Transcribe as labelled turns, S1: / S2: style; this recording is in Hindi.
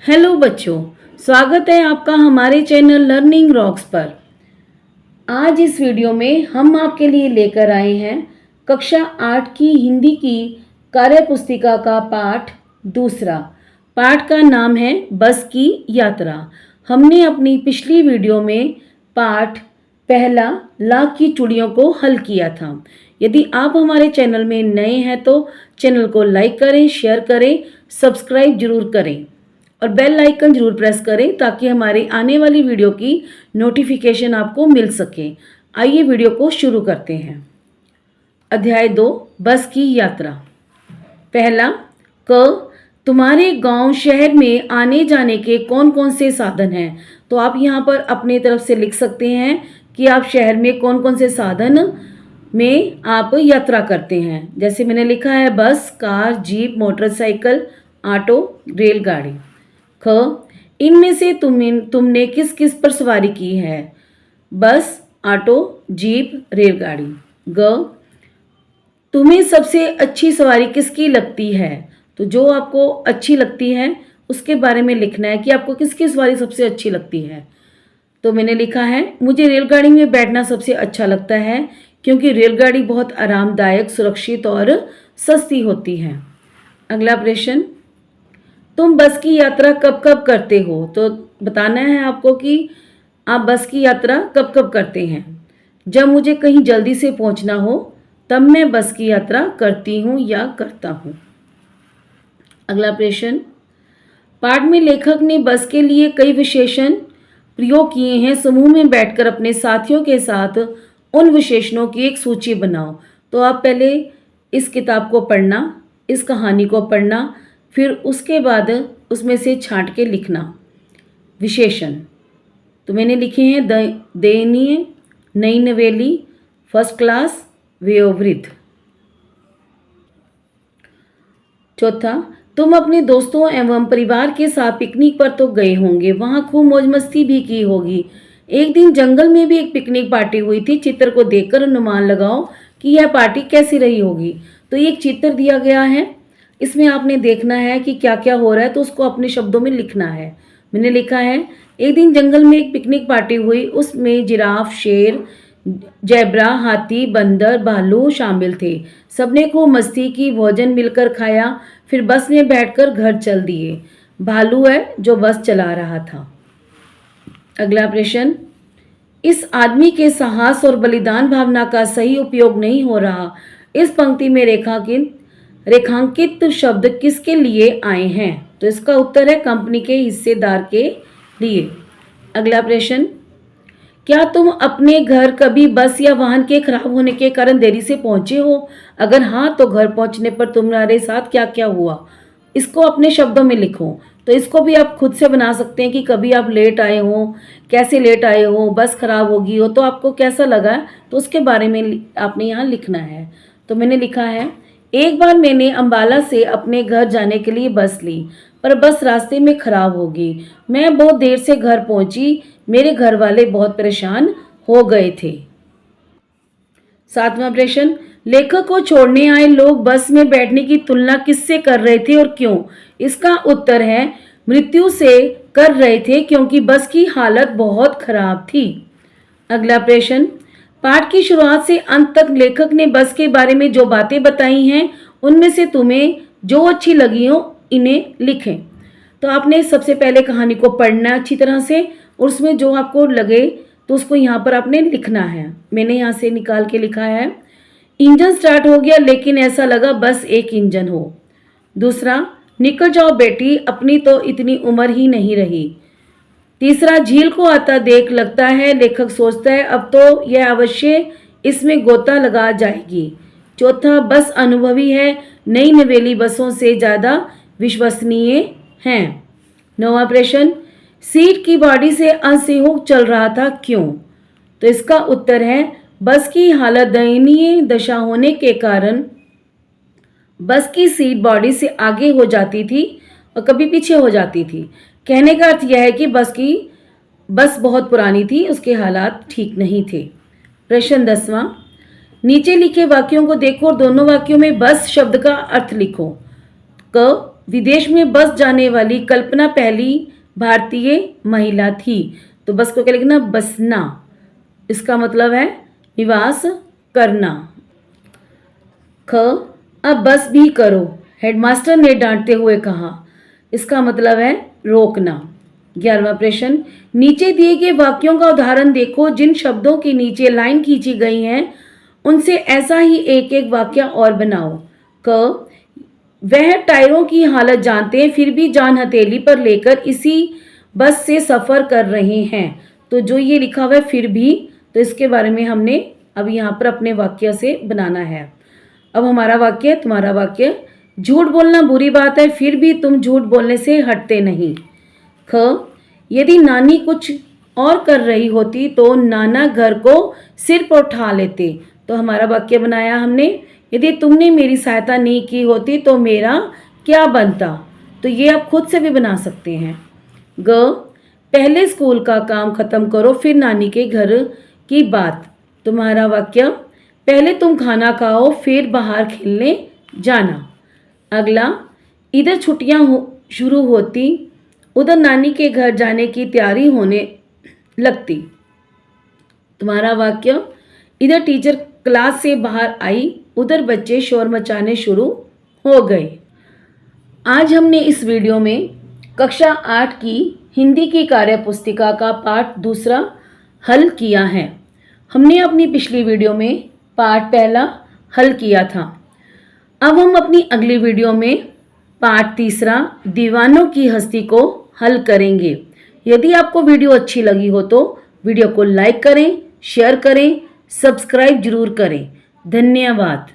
S1: हेलो बच्चों, स्वागत है आपका हमारे चैनल लर्निंग रॉक्स पर। आज इस वीडियो में हम आपके लिए लेकर आए हैं कक्षा 8 की हिंदी की कार्य पुस्तिका का पाठ दूसरा। पाठ का नाम है बस की यात्रा। हमने अपनी पिछली वीडियो में पाठ पहला लाख की चूड़ियों को हल किया था। यदि आप हमारे चैनल में नए हैं तो चैनल को लाइक करें, शेयर करें, सब्सक्राइब जरूर करें और बेल आइकन जरूर प्रेस करें ताकि हमारी आने वाली वीडियो की नोटिफिकेशन आपको मिल सके। आइए वीडियो को शुरू करते हैं। अध्याय 2 बस की यात्रा। पहला क तुम्हारे गांव शहर में आने जाने के कौन कौन से साधन हैं। तो आप यहाँ पर अपने तरफ से लिख सकते हैं कि आप शहर में कौन कौन से साधन में आप यात्रा करते हैं। जैसे मैंने लिखा है बस, कार, जीप, मोटरसाइकिल, ऑटो, रेलगाड़ी। ख इनमें से तुमने किस किस पर सवारी की है। बस, ऑटो, जीप, रेलगाड़ी। ग तुम्हें सबसे अच्छी सवारी किसकी लगती है। तो जो आपको अच्छी लगती है उसके बारे में लिखना है कि आपको किसकी सवारी सबसे अच्छी लगती है। तो मैंने लिखा है मुझे रेलगाड़ी में बैठना सबसे अच्छा लगता है क्योंकि रेलगाड़ी बहुत आरामदायक, सुरक्षित और सस्ती होती है। अगला प्रश्न, तुम बस की यात्रा कब कब करते हो। तो बताना है आपको कि आप बस की यात्रा कब कब करते हैं। जब मुझे कहीं जल्दी से पहुंचना हो तब मैं बस की यात्रा करती हूँ या करता हूँ। अगला प्रश्न, पाठ में लेखक ने बस के लिए कई विशेषण प्रयोग किए हैं। समूह में बैठकर अपने साथियों के साथ उन विशेषणों की एक सूची बनाओ। तो आप पहले इस किताब को पढ़ना, इस कहानी को पढ़ना, फिर उसके बाद उसमें से छांट के लिखना विशेषण। तो मैंने लिखे हैं दयनीय, नई नवेली, फर्स्ट क्लास, वयोवृद्ध। चौथा, तुम अपने दोस्तों एवं परिवार के साथ पिकनिक पर तो गए होंगे, वहां खूब मौज मस्ती भी की होगी। एक दिन जंगल में भी एक पिकनिक पार्टी हुई थी। चित्र को देखकर अनुमान लगाओ कि यह पार्टी कैसी रही होगी। तो एक चित्र दिया गया है, इसमें आपने देखना है कि क्या क्या हो रहा है, तो उसको अपने शब्दों में लिखना है। मैंने लिखा है एक दिन जंगल में एक पिकनिक पार्टी हुई, उसमें जिराफ, शेर, जेब्रा, हाथी, बंदर, भालू शामिल थे। सबने खूब मस्ती की, भोजन मिलकर खाया, फिर बस में बैठकर घर चल दिए। भालू है जो बस चला रहा था। अगला प्रश्न, इस आदमी के साहस और बलिदान भावना का सही उपयोग नहीं हो रहा। इस पंक्ति में रेखांकित शब्द किसके लिए आए हैं। तो इसका उत्तर है कंपनी के हिस्सेदार के लिए। अगला प्रश्न, क्या तुम अपने घर कभी बस या वाहन के खराब होने के कारण देरी से पहुंचे हो। अगर हाँ तो घर पहुंचने पर तुम्हारे साथ क्या क्या हुआ, इसको अपने शब्दों में लिखो। तो इसको भी आप खुद से बना सकते हैं कि कभी आप लेट आए हो, कैसे लेट आए हो, बस खराब होगी हो तो आपको कैसा लगा, तो उसके बारे में आपने यहाँ लिखना है। तो मैंने लिखा है एक बार मैंने अंबाला से अपने घर जाने के लिए बस ली, पर बस रास्ते में खराब हो गई। मैं बहुत देर से घर पहुंची, मेरे घर वाले बहुत परेशान हो गए थे। सातवां प्रश्न, लेखक को छोड़ने आए लोग बस में बैठने की तुलना किससे कर रहे थे और क्यों। इसका उत्तर है मृत्यु से कर रहे थे क्योंकि बस की हालत बहुत खराब थी। अगला प्रश्न, पाठ की शुरुआत से अंत तक लेखक ने बस के बारे में जो बातें बताई हैं उनमें से तुम्हें जो अच्छी लगी हो इन्हें लिखें। तो आपने सबसे पहले कहानी को पढ़ना अच्छी तरह से और उसमें जो आपको लगे तो उसको यहाँ पर आपने लिखना है। मैंने यहाँ से निकाल के लिखा है इंजन स्टार्ट हो गया लेकिन ऐसा लगा बस एक इंजन हो। दूसरा, निकल जाओ बेटी, अपनी तो इतनी उम्र ही नहीं रही। तीसरा, झील को आता देख लगता है लेखक सोचता है अब तो यह अवश्य इसमें गोता लगा जाएगी। चौथा, बस अनुभवी है, नई नवेली बसों से ज़्यादा विश्वसनीय हैं। नौवां प्रश्न, सीट की बॉडी से असहयोग चल रहा था क्यों। तो इसका उत्तर है बस की हालत दयनीय दशा होने के कारण बस की सीट बॉडी से आगे हो जाती थी और कभी पीछे हो जाती थी। कहने का अर्थ यह है कि बस बहुत पुरानी थी, उसके हालात ठीक नहीं थे। प्रश्न 10वां, नीचे लिखे वाक्यों को देखो और दोनों वाक्यों में बस शब्द का अर्थ लिखो। क विदेश में बस जाने वाली कल्पना पहली भारतीय महिला थी। तो बस को क्या लिखना, बसना, इसका मतलब है निवास करना। ख, अब बस भी करो, हेडमास्टर ने डांटते हुए कहा। इसका मतलब है रोकना। 11वां प्रश्न, नीचे दिए गए वाक्यों का उदाहरण देखो। जिन शब्दों के नीचे लाइन खींची गई है उनसे ऐसा ही एक एक वाक्य और बनाओ। क, वह टायरों की हालत जानते हैं फिर भी जान हथेली पर लेकर इसी बस से सफ़र कर रहे हैं। तो जो ये लिखा हुआ है फिर भी, तो इसके बारे में हमने अब यहाँ पर अपने वाक्य से बनाना है। अब हमारा वाक्य, तुम्हारा वाक्य, झूठ बोलना बुरी बात है फिर भी तुम झूठ बोलने से हटते नहीं। ख, यदि नानी कुछ और कर रही होती तो नाना घर को सिर पर उठा लेते। तो हमारा वाक्य बनाया हमने, यदि तुमने मेरी सहायता नहीं की होती तो मेरा क्या बनता। तो ये आप खुद से भी बना सकते हैं। ग, पहले स्कूल का काम खत्म करो फिर नानी के घर की बात। तुम्हारा वाक्य, पहले तुम खाना खाओ फिर बाहर खेलने जाना। अगला, इधर छुट्टियां शुरू होती उधर नानी के घर जाने की तैयारी होने लगती। तुम्हारा वाक्य, इधर टीचर क्लास से बाहर आई उधर बच्चे शोर मचाने शुरू हो गए। आज हमने इस वीडियो में कक्षा 8 की हिंदी की कार्यपुस्तिका का पाठ दूसरा हल किया है। हमने अपनी पिछली वीडियो में पाठ पहला हल किया था। अब हम अपनी अगली वीडियो में पाठ तीसरा दीवानों की हस्ती को हल करेंगे। यदि आपको वीडियो अच्छी लगी हो तो वीडियो को लाइक करें, शेयर करें, सब्सक्राइब जरूर करें। धन्यवाद।